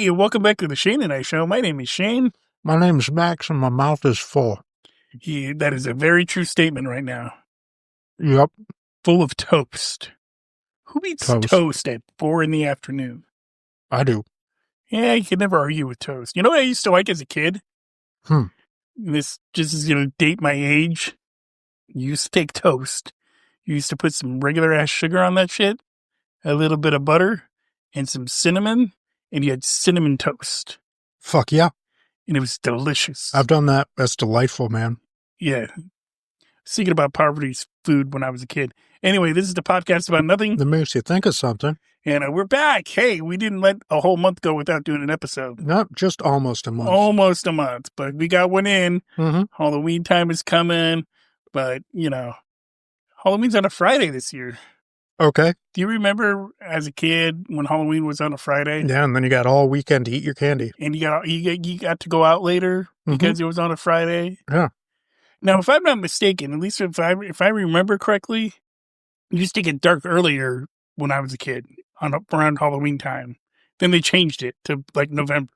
Hey, welcome back to the Shane and I Show. My name is Shane. My name's Max and my mouth is full. That is a very true statement right now. Yep. Full of toast. Who eats toast at 4 in the afternoon? I do. Yeah, you can never argue with toast. You know what I used to like as a kid? Hmm. This just is going to date my age. You used to take toast. You used to put some regular ass sugar on that shit, a little bit of butter, and some cinnamon, and you had cinnamon toast. Fuck yeah. And it was delicious. I've done that. That's delightful, man. Yeah. Thinking about poverty's food when I was a kid. Anyway, this is the podcast about nothing. That makes you think of something. And we're back. Hey, we didn't let a whole month go without doing an episode. Not just almost a month. Almost a month, but we got one in. Mm-hmm. Halloween time is coming, but, Halloween's on a Friday this year. Okay. Do you remember as a kid when Halloween was on a Friday? Yeah, and then you got all weekend to eat your candy. And you got to go out later because it was on a Friday? Yeah. Now, if I'm not mistaken, at least if I remember correctly, it used to get dark earlier when I was a kid, around Halloween time. Then they changed it to like November.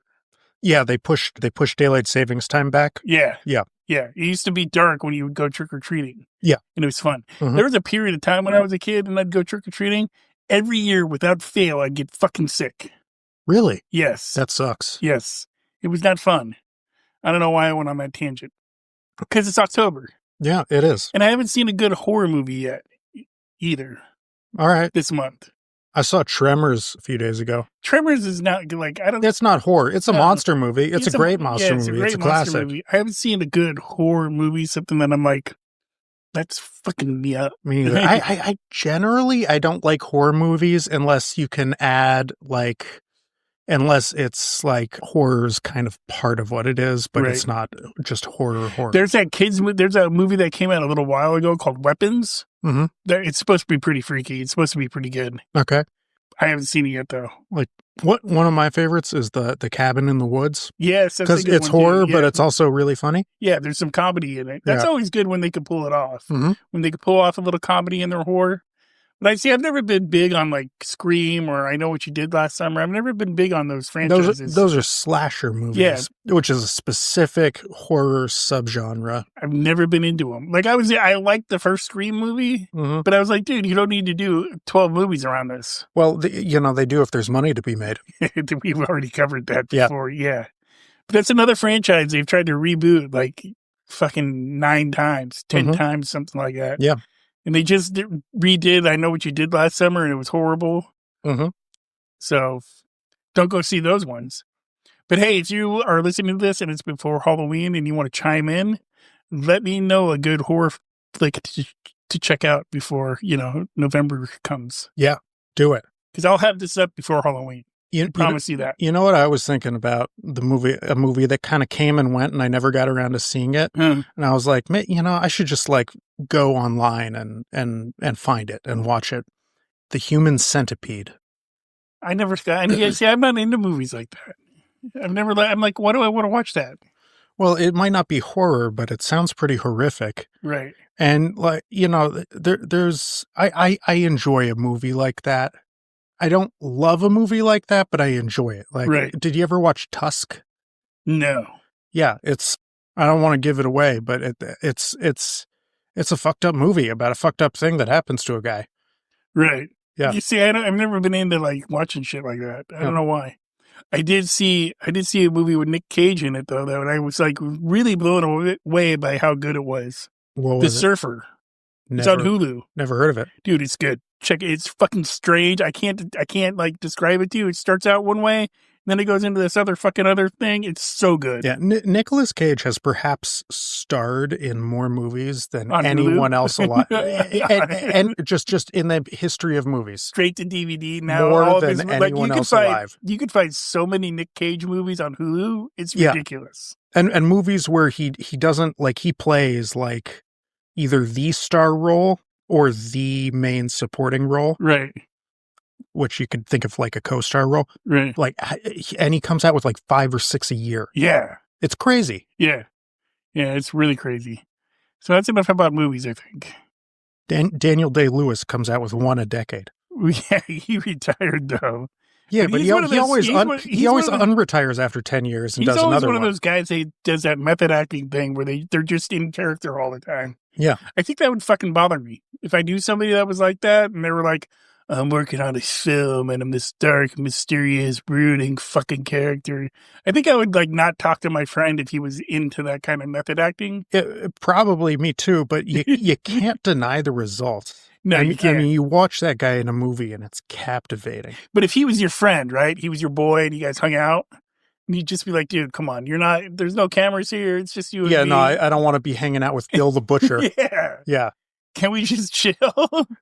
Yeah, they pushed daylight savings time back. Yeah. Yeah. Yeah. It used to be dark when you would go trick-or-treating. Yeah. And it was fun. Mm-hmm. There was a period of time when I was a kid and I'd go trick-or-treating. Every year, without fail, I'd get fucking sick. Really? Yes. That sucks. Yes. It was not fun. I don't know why I went on that tangent. Because it's October. Yeah, it is. And I haven't seen a good horror movie yet either. All right. This month. I saw Tremors a few days ago. Tremors is not like, I don't. It's not horror. It's a monster movie. It's a great monster movie. It's a classic. Movie. I haven't seen a good horror movie, something that I'm like, that's fucking me up. Me neither. I generally, I don't like horror movies unless you can add unless it's like horror's kind of part of what it is, but it's not just horror. There's a movie that came out a little while ago called Weapons. Mm-hmm. It's supposed to be pretty freaky. It's supposed to be pretty good. Okay. I haven't seen it yet though. Like one of my favorites is the Cabin in the Woods. Yes. Because it's horror, but it's also really funny. Yeah. There's some comedy in it. That's always good when they can pull it off. Mm-hmm. When they can pull off a little comedy in their horror. But I've never been big on like Scream or I Know What You Did Last Summer. I've never been big on those franchises. Those are slasher movies, which is a specific horror subgenre. I've never been into them. Like I liked the first Scream movie, but I was like, dude, you don't need to do 12 movies around this. Well, they do if there's money to be made. We've already covered that before. Yeah. But that's another franchise they've tried to reboot like fucking 9 times, 10 times, something like that. Yeah. And they just redid I Know What You Did Last Summer, and it was horrible. Mm-hmm. So don't go see those ones. But hey, if you are listening to this and it's before Halloween and you want to chime in, let me know a good horror flick to check out before, November comes. Yeah, do it. Because I'll have this up before Halloween. I promise you that. You know what I was thinking about? A movie that kind of came and went and I never got around to seeing it. And I was like, I should just like go online and find it and watch it. The Human Centipede. I never got, I'm not into movies like that. I'm like, why do I want to watch that? Well, it might not be horror, but it sounds pretty horrific. Right. And like, I enjoy a movie like that. I don't love a movie like that, but I enjoy it. Like, did you ever watch Tusk? No. Yeah, I don't want to give it away, but it's a fucked up movie about a fucked up thing that happens to a guy. Right. Yeah. You see, I've never been into like watching shit like that. I don't know why. I did see a movie with Nick Cage in it though, and I was like really blown away by how good it was. What was The it? Surfer. It's on Hulu. Never heard of it. Dude, it's good. Check it. It's fucking strange. I can't like describe it to you. It starts out one way, and then it goes into this other thing. It's so good. Yeah, Nicolas Cage has perhaps starred in more movies than on anyone Hulu? Else alive, and just in the history of movies, straight to DVD now. More than anyone else alive. You could find so many Nick Cage movies on Hulu. It's ridiculous. And movies where he doesn't like he plays like either the star role or the main supporting role. Right. Which you could think of like a co-star role. Right. Like, and he comes out with like 5 or 6 a year. Yeah. It's crazy. Yeah. Yeah, it's really crazy. So that's enough about movies, I think. Daniel Day-Lewis comes out with 1 a decade. Yeah, he retired though. Yeah, but he always unretires after 10 years and does another one. He's always one of those guys that does that method acting thing where they're just in character all the time. Yeah. I think that would fucking bother me. If I knew somebody that was like that and they were like, I'm working on this film and I'm this dark, mysterious, brooding fucking character, I think I would like not talk to my friend if he was into that kind of method acting. Probably me too, but you can't deny the results. No, you can't. I mean, you watch that guy in a movie and it's captivating. But if he was your friend, right? He was your boy and you guys hung out, and you'd just be like, dude, come on. There's no cameras here. It's just you and me. Yeah, no, I don't want to be hanging out with Bill the Butcher. Yeah. Yeah. Can we just chill?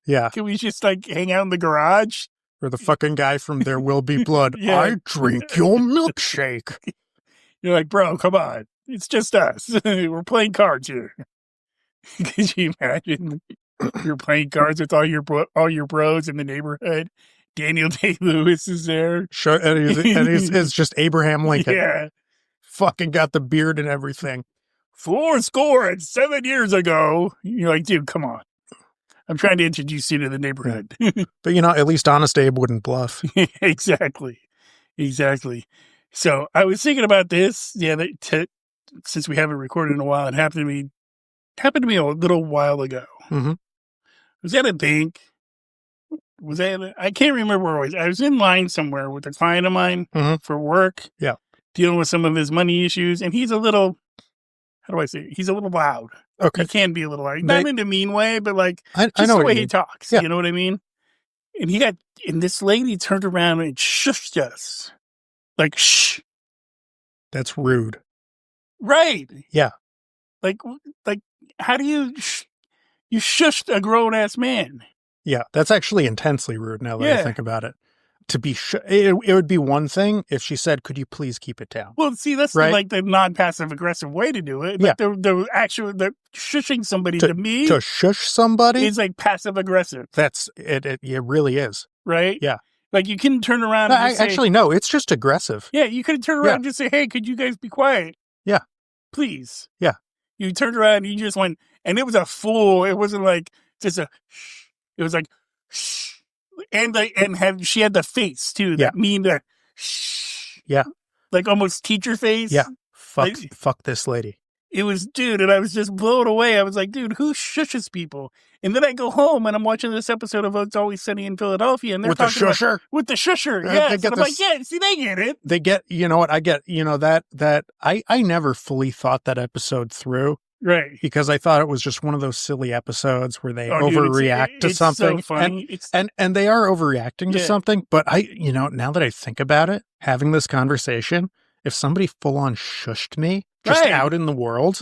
Yeah. Can we just like hang out in the garage? Or the fucking guy from There Will Be Blood. Yeah. I drink your milkshake. You're like, bro, come on. It's just us. We're playing cards here. Could you imagine? You're playing cards with all your bros in the neighborhood. Daniel Day-Lewis is there. Sure, and it's just Abraham Lincoln. Yeah. Fucking got the beard and everything. 7 years ago. You're like, dude, come on. I'm trying to introduce you to the neighborhood. But, at least Honest Abe wouldn't bluff. Exactly. So I was thinking about this. Yeah, since we haven't recorded in a while, it happened to me a little while ago. Mm-hmm. I was at a bank. I can't remember where I was. I was in line somewhere with a client of mine for work. Yeah. Dealing with some of his money issues. And he's a little, how do I say it? He's a little loud. Okay. He can be a little loud. Not in a mean way, but like, I just know the way he talks. Yeah. You know what I mean? And this lady turned around and shushed us. Like, shh. That's rude. Right. Yeah. Like, how do you shushed a grown-ass man? Yeah, that's actually intensely rude now that I think about it. To be it would be one thing if she said, could you please keep it down? Well, see, that's right? like the non-passive aggressive way to do it. Yeah. Like the shushing somebody to me. To shush somebody? Is like passive aggressive. That's it. It really is. Right? Yeah. Like you can turn around and just say, actually, no, it's just aggressive. Yeah, you could turn around and just say, hey, could you guys be quiet? Yeah. Please. Yeah. You turned around and you just went, and it was a full, it wasn't like just a shh. It was like, shh. She had the face too. That mean the shh. Yeah. Like almost teacher face. Yeah. Fuck this lady. It was, dude, and I was just blown away. I was like, dude, who shushes people? And then I go home and I'm watching this episode of It's Always Sunny in Philadelphia, and they're with the talking shusher. With the shusher, yes. And I'm like, yeah, see, they get it. They get, you know what? I get, that I never fully thought that episode through. Right. Because I thought it was just one of those silly episodes where they overreact to something. So funny. And they are overreacting to something. But now that I think about it, having this conversation, if somebody full on shushed me just out in the world,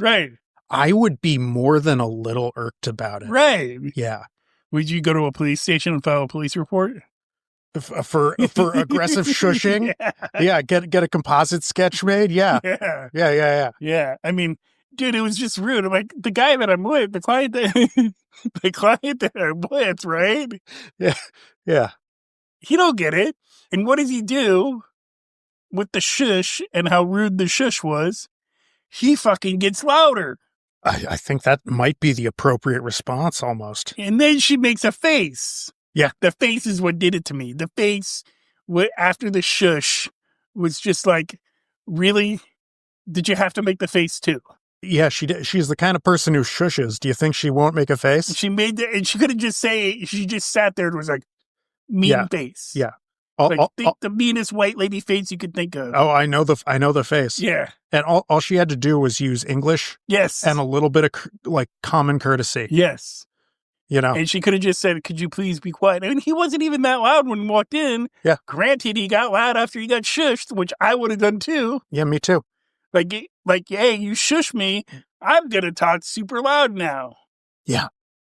I would be more than a little irked about it. Right. Yeah. Would you go to a police station and file a police report? For aggressive shushing? Yeah. Get a composite sketch made? Yeah. Yeah. I mean, dude, it was just rude. I'm like, the guy that I'm with, the client that I'm with, right? Yeah. Yeah. He don't get it. And what does he do with the shush and how rude the shush was? He fucking gets louder. I think that might be the appropriate response almost. And then she makes a face. Yeah. The face is what did it to me. The face after the shush was just like, really? Did you have to make the face too? Yeah, she did. She's the kind of person who shushes. Do you think she won't make a face? She made that, and she couldn't just say. She just sat there and was like, mean face. Yeah, the meanest white lady face you could think of. Oh, I know the face. Yeah, and all she had to do was use English. Yes, and a little bit of common courtesy. Yes, and she could have just said, "Could you please be quiet?" I mean, he wasn't even that loud when he walked in. Yeah, granted, he got loud after he got shushed, which I would have done too. Yeah, me too. Like, hey, you shush me. I'm going to talk super loud now. Yeah.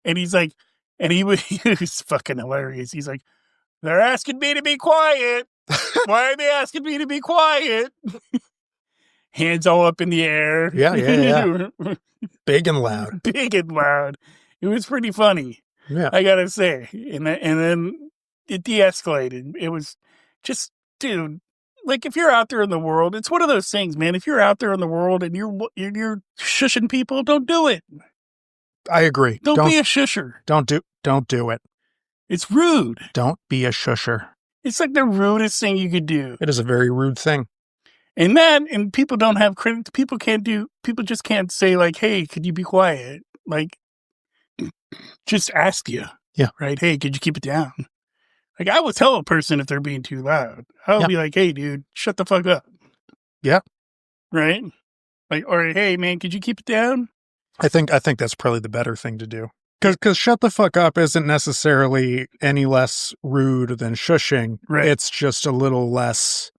And he's like, he was fucking hilarious. He's like, they're asking me to be quiet. Why are they asking me to be quiet? Hands all up in the air. Yeah. Big and loud. It was pretty funny. Yeah. I got to say. And then it de-escalated. It was just, dude. Like, if you're out there in the world, it's one of those things, man. If you're out there in the world and you're shushing people, don't do it. I agree. Don't be a shusher. Don't do it. It's rude. Don't be a shusher. It's like the rudest thing you could do. It is a very rude thing. And people don't have credit. People just can't say like, hey, could you be quiet? Like, just ask you. Yeah. Right? Hey, could you keep it down? Like, I will tell a person if they're being too loud. I'll be like, hey, dude, shut the fuck up. Yeah. Right? Like, or hey, man, could you keep it down? I think that's probably the better thing to do. Because shut the fuck up isn't necessarily any less rude than shushing. Right. It's just a little less.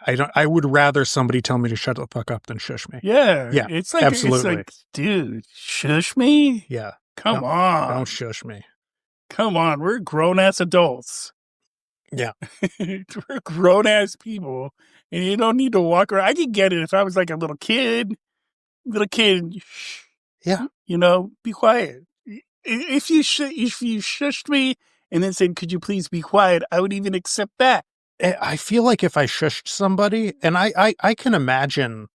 I would rather somebody tell me to shut the fuck up than shush me. Yeah. Yeah. It's like, absolutely. It's like, dude, shush me? Yeah. Come on. Don't shush me. Come on. We're grown ass adults. Yeah. We're grown ass people. And you don't need to walk around. I could get it if I was like a little kid. Yeah. You know, be quiet. If you shushed me and then said, could you please be quiet, I would even accept that. I feel like if I shushed somebody, and I can imagine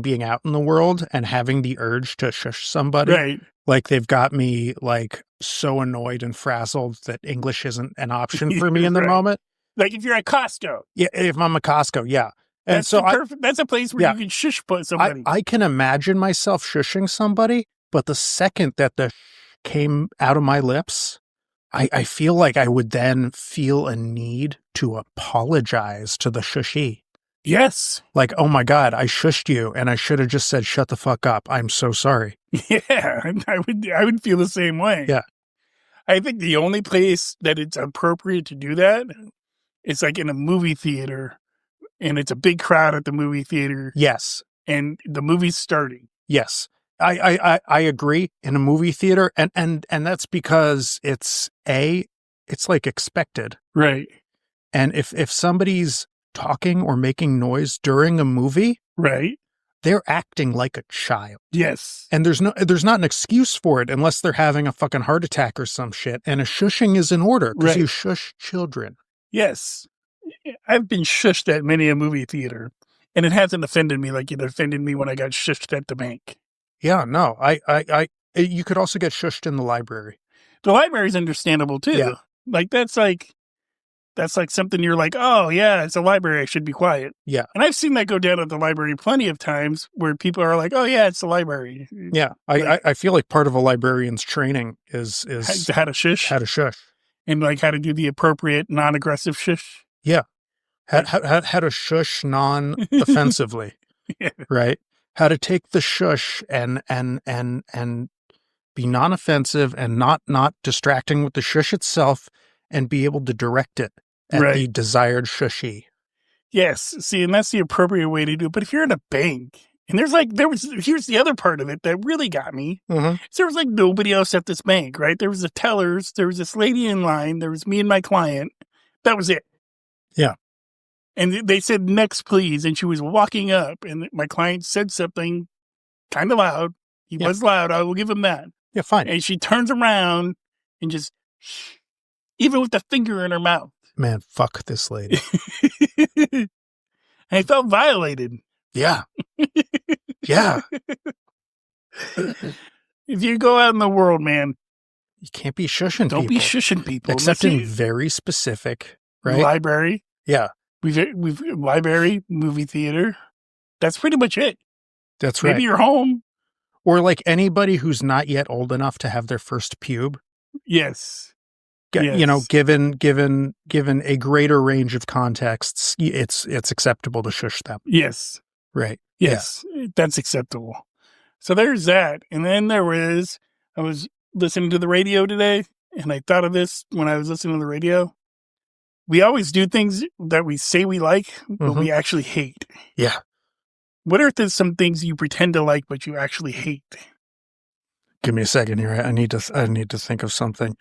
being out in the world and having the urge to shush somebody. Right. Like they've got me like so annoyed and frazzled that English isn't an option for me in the moment. Like if you're at Costco. Yeah, if I'm at Costco, yeah. And that's so that's a place where you can shush somebody. I can imagine myself shushing somebody, but the second that the came out of my lips, I feel like I would then feel a need to apologize to the shushee. Yes. Like, oh my God, I shushed you and I should have just said, shut the fuck up. I'm so sorry. Yeah, I would feel the same way. Yeah. I think the only place that it's appropriate to do that is like in a movie theater and it's a big crowd at the movie theater. Yes. And the movie's starting. Yes. I agree in a movie theater. And that's because it's like expected. Right. And if somebody's talking or making noise during a movie, right, they're acting like a child. Yes. And there's not an excuse for it unless they're having a fucking heart attack or some shit. And a shushing is in order because you shush children. Yes. I've been shushed at many a movie theater, and it hasn't offended me like it offended me when I got shushed at the bank. Yeah, no. You could also get shushed in the library. The library's understandable too. Yeah. Like that's like something you're like, oh yeah, it's a library, I should be quiet. Yeah. And I've seen that go down at the library plenty of times where people are like, oh yeah, it's the library. Yeah. I feel like part of a librarian's training is how to shush. How to shush. And like how to do the appropriate non-aggressive shush. Yeah. How to shush non-offensively. Yeah. Right? How to take the shush and be non-offensive and not distracting with the shush itself and be able to direct it at the desired shushee. Yes. See, and that's the appropriate way to do it. But if you're in a bank and here's the other part of it that really got me. Mm-hmm. So there was like nobody else at this bank, right? There was the tellers. There was this lady in line. There was me and my client. That was it. Yeah. And they said, next, please. And she was walking up and my client said something kind of loud. He was loud. I will give him that. Yeah, fine. And she turns around and just, even with the finger in her mouth. Man, fuck this lady. I felt violated. Yeah. Yeah. If you go out in the world, man. You can't be shushing people. Don't be shushing people. Except in very specific, right? Library. Yeah. We've library, movie theater. That's pretty much it. That's right. Maybe you're home. Or like anybody who's not yet old enough to have their first pube. Yes. You know, given a greater range of contexts, it's acceptable to shush them. Yes. Right. Yes. Yeah. That's acceptable. So there's that. And then I was listening to the radio today, and I thought of this when I was listening to the radio. We always do things that we say we like, but we actually hate. Yeah. What are some things you pretend to like, but you actually hate? Give me a second here. I need to think of something.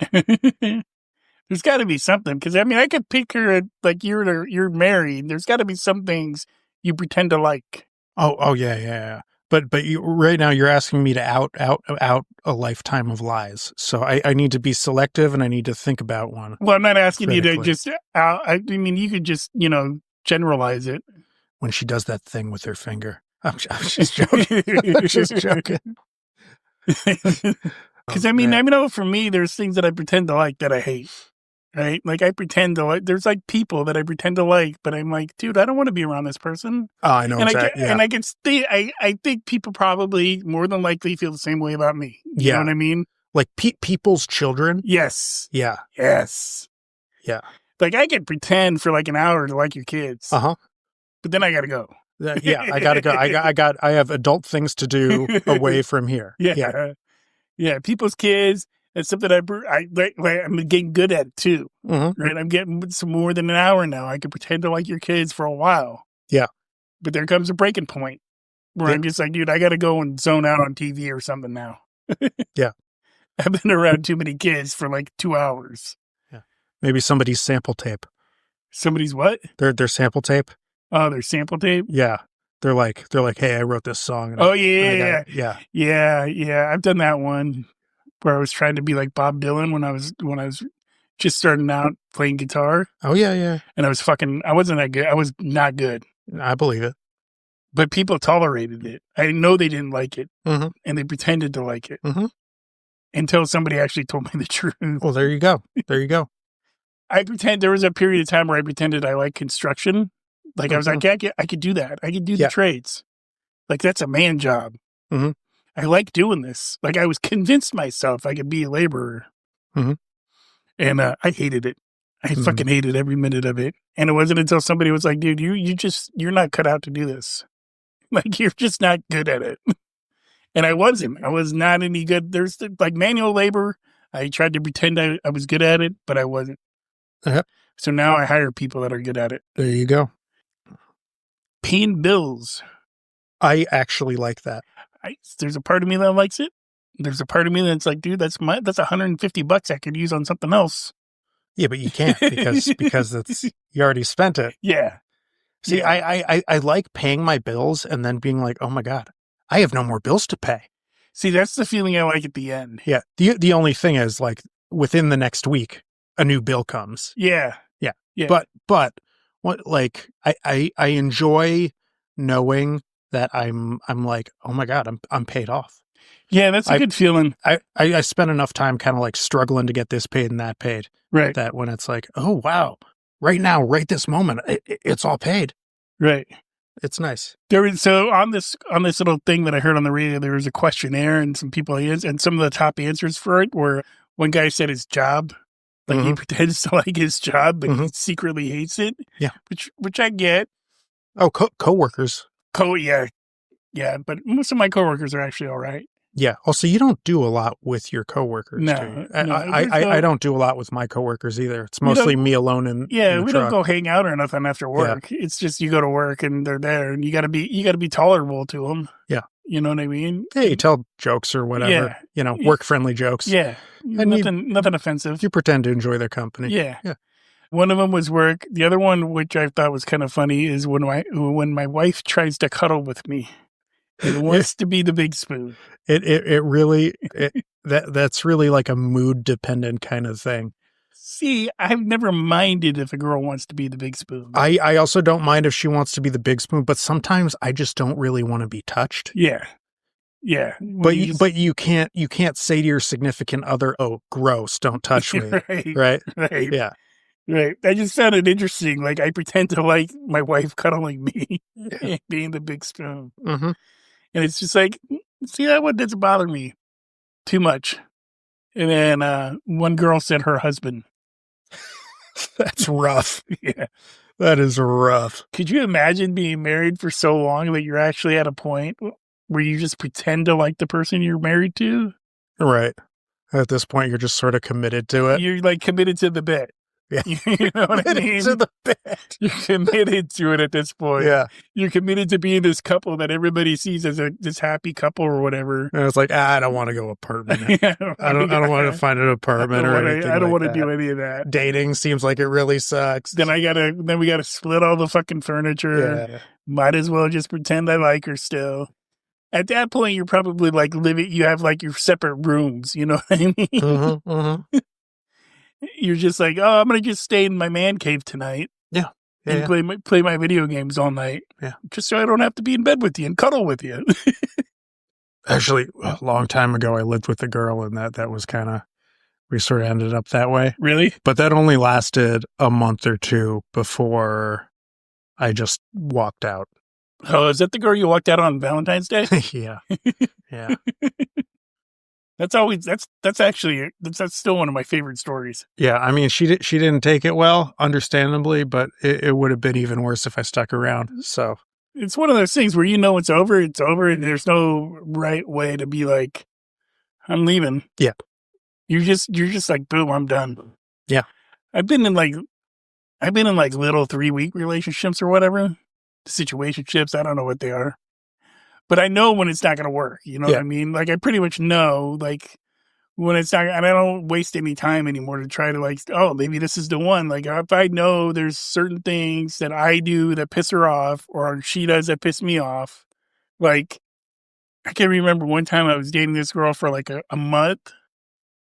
There's got to be something, because I mean, I could picture it like you're married. There's got to be some things you pretend to like. Oh yeah. But right now you're asking me to out a lifetime of lies. So I need to be selective and I need to think about one. Well, I'm not asking you to just out. I mean, you could just, generalize it. When she does that thing with her finger. I'm just joking. I'm just joking. Because I know for me, there's things that I pretend to like that I hate. Right? Like I pretend to like. There's like people that I pretend to like, but I'm like, dude, I don't want to be around this person. Oh, I know exactly. Yeah. And I can stay. I think people probably more than likely feel the same way about me. You know what I mean? Like people's children. Yes. Yeah. Yes. Yeah. Like I could pretend for like an hour to like your kids. Uh-huh. But then I gotta go. Yeah, I gotta go. I have adult things to do away from here. Yeah. Yeah. People's kids. That's something I'm getting good at it too. Mm-hmm. Right. I'm getting some more than an hour now. I could pretend to like your kids for a while. Yeah. But there comes a breaking point where I'm just like, dude, I gotta go and zone out on TV or something now. Yeah. I've been around too many kids for like 2 hours. Yeah. Maybe somebody's sample tape. Somebody's what? Their sample tape. Oh, their sample tape? Yeah. They're like, hey, I wrote this song. Yeah. I've done that one where I was trying to be like Bob Dylan when I was just starting out playing guitar. Oh yeah. And I wasn't that good. I was not good. I believe it. But people tolerated it. I know they didn't like it. Mm-hmm. And they pretended to like it. Mm-hmm. Until somebody actually told me the truth. Well, there you go. There was a period of time where I pretended I liked construction. Like I was like, I could do that. I could do the trades. Like that's a man job. Mm-hmm. I like doing this. Like I was convinced myself I could be a laborer. Mm-hmm. And I hated it. I fucking hated every minute of it. And it wasn't until somebody was like, dude, you're not cut out to do this. Like you're just not good at it. And I wasn't. I was not any good. There's like manual labor. I tried to pretend I was good at it, but I wasn't. Uh-huh. So now I hire people that are good at it. There you go. Paying bills. I actually like that. There's a part of me that likes it. There's a part of me that's like, dude, that's $150 I could use on something else. Yeah, but you can't because you already spent it. Yeah. See, yeah. I like paying my bills and then being like, oh my God, I have no more bills to pay. See, that's the feeling I like at the end. Yeah. The only thing is like within the next week, a new bill comes. Yeah. Yeah. Yeah. But what, like, I enjoy knowing that I'm like, oh my God, I'm paid off. Yeah. That's a good feeling. I spent enough time kind of like struggling to get this paid and that paid. Right. That when it's like, oh wow, right now, right this moment, it's all paid. Right. It's nice. So on this little thing that I heard on the radio, there was a questionnaire and some people and some of the top answers for it were one guy said his job, like he pretends to like his job, but he secretly hates it. Yeah, which I get. Oh, coworkers. Yeah, but most of my coworkers are actually all right. Yeah. Also, you don't do a lot with your coworkers. No, I don't do a lot with my coworkers either. It's mostly me alone in we truck. don't go hang out or nothing after work. Yeah. It's just you go to work and they're there, and you got to be tolerable to them. Yeah, you know what I mean. Yeah, you tell jokes or whatever. Yeah. Work friendly jokes. Yeah, and nothing offensive. You pretend to enjoy their company. Yeah. One of them was work. The other one, which I thought was kind of funny, is when my wife tries to cuddle with me. It wants to be the big spoon. It really that's really like a mood dependent kind of thing. See, I've never minded if a girl wants to be the big spoon. I also don't mind if she wants to be the big spoon, but sometimes I just don't really want to be touched. Yeah. But you can't say to your significant other, "Oh, gross, don't touch me." Right. Yeah. Right. That just sounded interesting. Like I pretend to like my wife cuddling me, being the big spoon. Mm-hmm. And it's just like, see, that one doesn't bother me too much. And then one girl said her husband. That's rough. Yeah. That is rough. Could you imagine being married for so long that you're actually at a point where you just pretend to like the person you're married to? Right. At this point, you're just sort of committed to it. You're like committed to the bit. Yeah. You know what I mean? To the bit. You're committed to it at this point. Yeah. You're committed to being this couple that everybody sees as this happy couple or whatever. And it's like, I don't want to go apartment. I don't want to find an apartment or anything. I don't like want to do any of that. Dating seems like it really sucks. Then we gotta split all the fucking furniture. Yeah. Might as well just pretend I like her still. At that point, you're probably like you have like your separate rooms. You know what I mean? Mm-hmm. You're just like, oh, I'm going to just stay in my man cave tonight. Yeah. And play my video games all night. Yeah. Just so I don't have to be in bed with you and cuddle with you. Actually, a long time ago, I lived with a girl and that was kind of, we sort of ended up that way. Really? But that only lasted a month or two before I just walked out. Oh, is that the girl you walked out on Valentine's Day? Yeah. Yeah. That's actually still one of my favorite stories. Yeah, I mean, she didn't take it well, understandably, but it would have been even worse if I stuck around. So it's one of those things where it's over, and there's no right way to be like, I'm leaving. Yeah. You're just like, boom, I'm done. Yeah. I've been in like little 3-week relationships or whatever. Situationships, I don't know what they are. But I know when it's not going to work. You know what I mean? Like, I pretty much know, like, when it's not, and I don't waste any time anymore to try to, like, oh, maybe this is the one. Like, if I know there's certain things that I do that piss her off or she does that piss me off, like, I can remember one time I was dating this girl for, like, a month.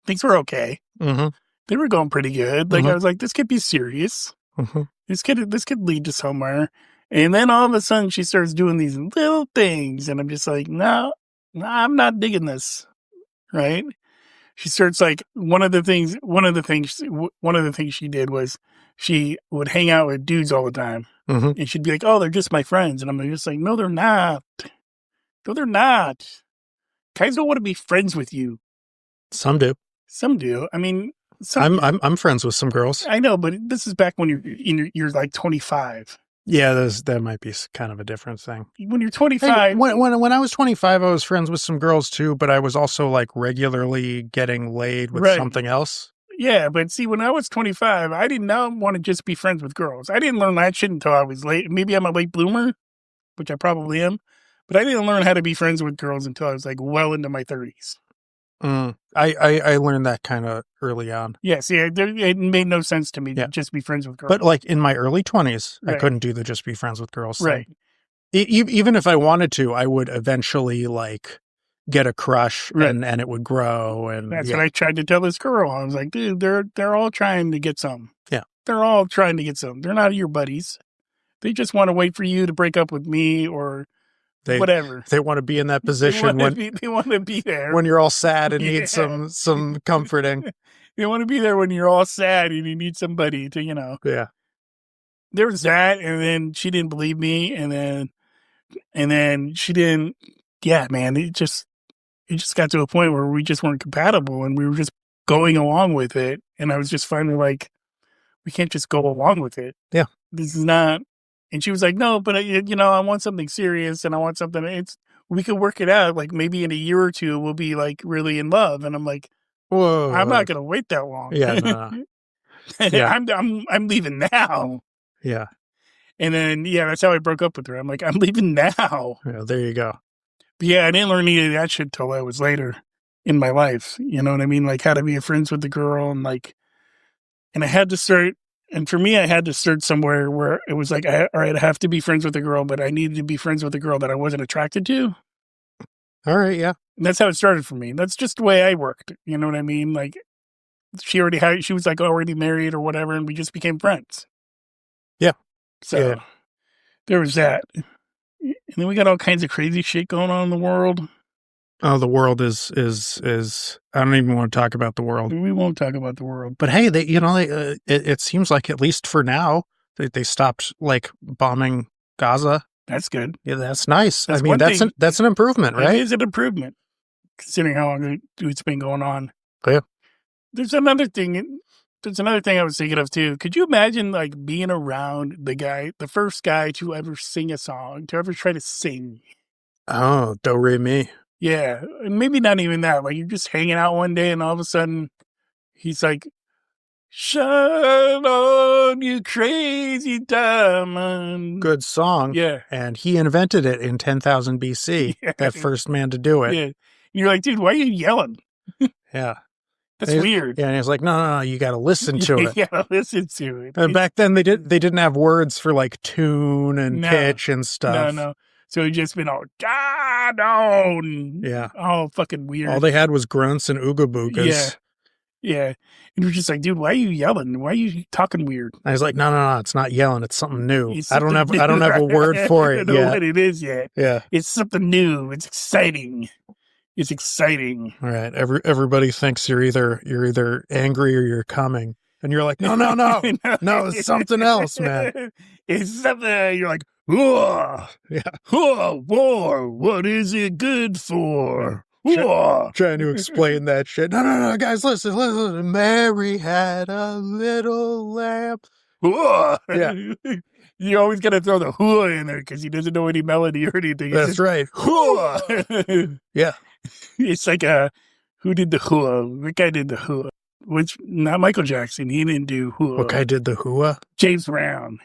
Things were okay. Mm-hmm. They were going pretty good. Like, I was like, this could be serious. Mm-hmm. This could lead to somewhere. And then all of a sudden she starts doing these little things. And I'm just like, no, I'm not digging this. Right. She starts like one of the things she did was she would hang out with dudes all the time. Mm-hmm. And she'd be like, oh, they're just my friends. And I'm just like, no, they're not. No, they're not. Guys don't want to be friends with you. Some do. Some do. I mean, I'm friends with some girls. I know, but this is back when you're like 25. Yeah, that might be kind of a different thing. When you're 25. Hey, when I was 25, I was friends with some girls too, but I was also like regularly getting laid with something else. Yeah, but see, when I was 25, I did not want to just be friends with girls. I didn't learn that shit until I was late. Maybe I'm a late bloomer, which I probably am, but I didn't learn how to be friends with girls until I was like well into my 30s. I learned that kind of early on. Yeah, see, it made no sense to me to just be friends with girls. But like in my early 20s, I couldn't do the just be friends with girls thing. Right. Even if I wanted to, I would eventually like get a crush and it would grow. And that's what I tried to tell this girl. I was like, dude, they're all trying to get some. Yeah. They're all trying to get some. They're not your buddies. They just want to wait for you to break up with me or whatever. They want to be in that position they want to be there when you're all sad and need some comforting. They want to be there when you're all sad and you need somebody to, Yeah. There was that, and then she didn't believe me, and then she didn't. Yeah, man, it just got to a point where we just weren't compatible, and we were just going along with it, and I was just finally like, we can't just go along with it. Yeah, this is not. And she was like, no, but I want something serious, and I want something. We could work it out. Like maybe in a year or two, we'll be like really in love. And I'm like, whoa, I'm not gonna wait that long. Yeah, no. Yeah. I'm leaving now. Yeah. And then that's how I broke up with her. I'm like, I'm leaving now. Yeah, there you go. But yeah, I didn't learn any of that shit till I was later in my life. You know what I mean? Like how to be friends with the girl, and I had to start. And for me, I had to start somewhere where it was like, all right, I have to be friends with a girl, but I needed to be friends with a girl that I wasn't attracted to. All right, yeah. And that's how it started for me. That's just the way I worked. You know what I mean? Like, she was like already married or whatever, and we just became friends. Yeah. So there was that. And then we got all kinds of crazy shit going on in the world. Oh, the world is I don't even want to talk about the world. We won't talk about the world. But hey, it seems like at least for now they stopped like bombing Gaza. That's good. Yeah, that's nice. I mean, that's an improvement, right? It is an improvement considering how long it's been going on. Yeah. There's another thing I was thinking of too. Could you imagine like being around the first guy to ever sing a song, to ever try to sing? Oh, do re mi. Yeah, and maybe not even that. Like you're just hanging out one day, and all of a sudden, he's like, "Shine on, you crazy diamond." Good song. Yeah, and he invented it in 10,000 BC. Yeah. That first man to do it. Yeah, and you're like, dude, why are you yelling? Yeah, that's weird. Yeah, and he's like, no, you got to listen to it. You got to listen to it. And back then, they didn't have words for like tune and pitch and stuff. No. So he just been all, God, no. Yeah. All fucking weird. All they had was grunts and ooga boogas. Yeah. And we're just like, dude, why are you yelling? Why are you talking weird? I was like, no, it's not yelling. It's something new. I don't have a word for it yet. I don't know what it is yet. Yeah. It's something new. It's exciting. It's exciting. All right. Everybody thinks you're either angry or you're coming. And you're like, no, it's something else, man. It's something you're like, whoa, Yeah. whoa, war. What is it good for? Whoa. Trying to explain that shit. No, guys, listen. Mary had a little lamb. Whoa. Yeah. You always got to throw the whoa in there because he doesn't know any melody or anything. That's right. Whoa. Yeah. It's like who did the whoa? What guy did the whoa? Which, not Michael Jackson. He didn't do whoa. What guy did the whoa? James Brown.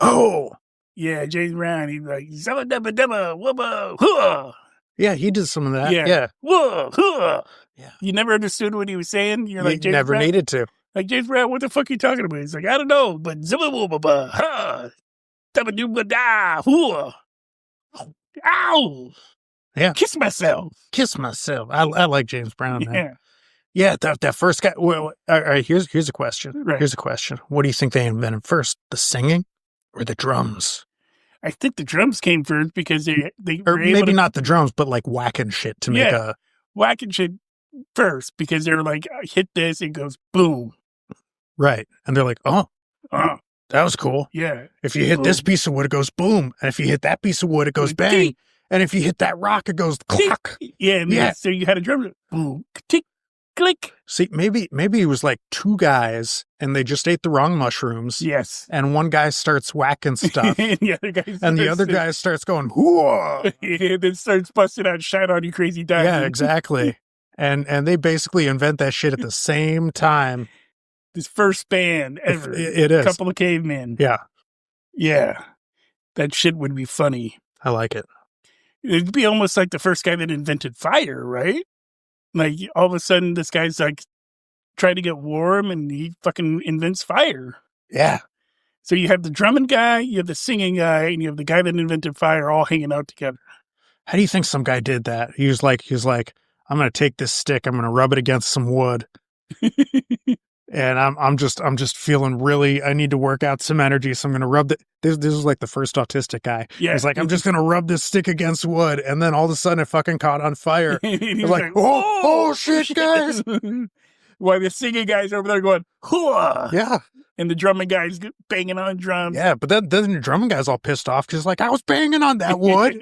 Oh. Yeah, James Brown. He's like, zabba dabba dabba, wubba, whoa. Yeah, he did some of that. Yeah. Whoa, whoa. Yeah. You never understood what he was saying? You're like, James never Brown? needed to. Like, James Brown, what the fuck are you talking about? He's like, I don't know, but zabba wubba ba, ha. Dabba dooba da, whoa. Ow. Yeah. Kiss myself. I like James Brown, man. Yeah. Yeah, that first guy. Well, all right, here's a question. Right. Here's a question. What do you think they invented first, the singing or the drums? I think the drums came first because they or were able maybe to, not the drums, but like whacking shit to make a whacking shit first because they were like, hit this, it goes boom. Right, and they're like, oh, that was cool. Yeah. If you hit this piece of wood, it goes boom, and if you hit that piece of wood, it goes bang, and if you hit that rock, it goes clock. Yeah. So you had a drum, boom, tick, click. See, maybe it was like two guys and they just ate the wrong mushrooms. Yes. And one guy starts whacking stuff. And the other guy starts going, whoa. And then starts busting out shine on you crazy diamond. Yeah, exactly. And they basically invent that shit at the same time. This first band ever. It is. A couple of cavemen. Yeah. Yeah. That shit would be funny. I like it. It'd be almost like the first guy that invented fire, right? Like, all of a sudden, this guy's like trying to get warm and he fucking invents fire. Yeah. So you have the drumming guy, you have the singing guy, and you have the guy that invented fire all hanging out together. How do you think some guy did that? He was like, I'm going to take this stick, I'm going to rub it against some wood. And I'm just feeling really, I need to work out some energy. So I'm going to rub this was like the first autistic guy. Yeah. He's like, I'm just going to rub this stick against wood. And then all of a sudden it fucking caught on fire. He's like, oh shit, guys. While the singing guy's over there going, hooah. Yeah. And the drumming guy's banging on drums. Yeah. But then the drumming guy's all pissed off because like, I was banging on that wood.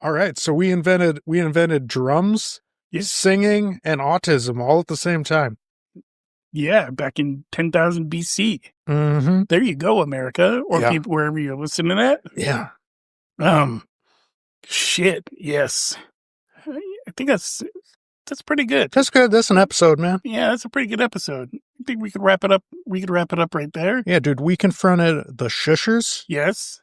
All right. So we invented drums. Yes. Singing and autism all at the same time. Yeah, back in 10,000 BC. Mm-hmm. There you go, America, or people wherever you're listening to that. Yeah. Shit. Yes, I think that's pretty good. That's good. That's an episode, man. Yeah, that's a pretty good episode. I think we could wrap it up. We could wrap it up right there. Yeah, dude. We confronted the shushers. Yes.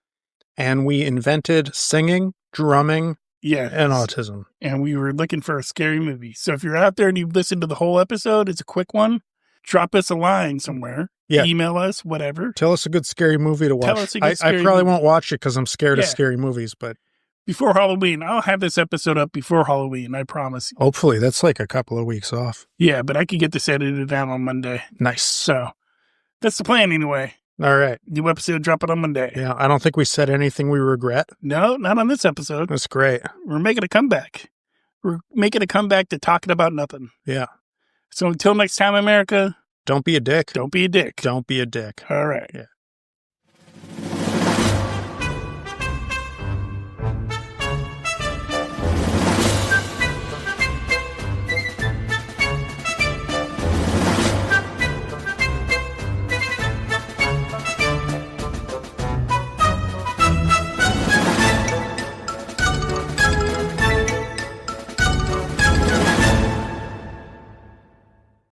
And we invented singing, drumming. Yeah. And autism. And we were looking for a scary movie. So if you're out there and you've listened to the whole episode, it's a quick one. Drop us a line somewhere. Yeah. Email us, whatever. Tell us a good scary movie to watch. Tell us a good scary I probably won't watch it because I'm scared of scary movies, but. Before Halloween. I'll have this episode up before Halloween, I promise. Hopefully. That's like a couple of weeks off. Yeah, but I could get this edited down on Monday. Nice. So that's the plan anyway. All right. New episode dropping on Monday. Yeah, I don't think we said anything we regret. No, not on this episode. That's great. We're making a comeback. We're making a comeback to talking about nothing. Yeah. So until next time, America. Don't be a dick. Don't be a dick. Don't be a dick. All right. Yeah.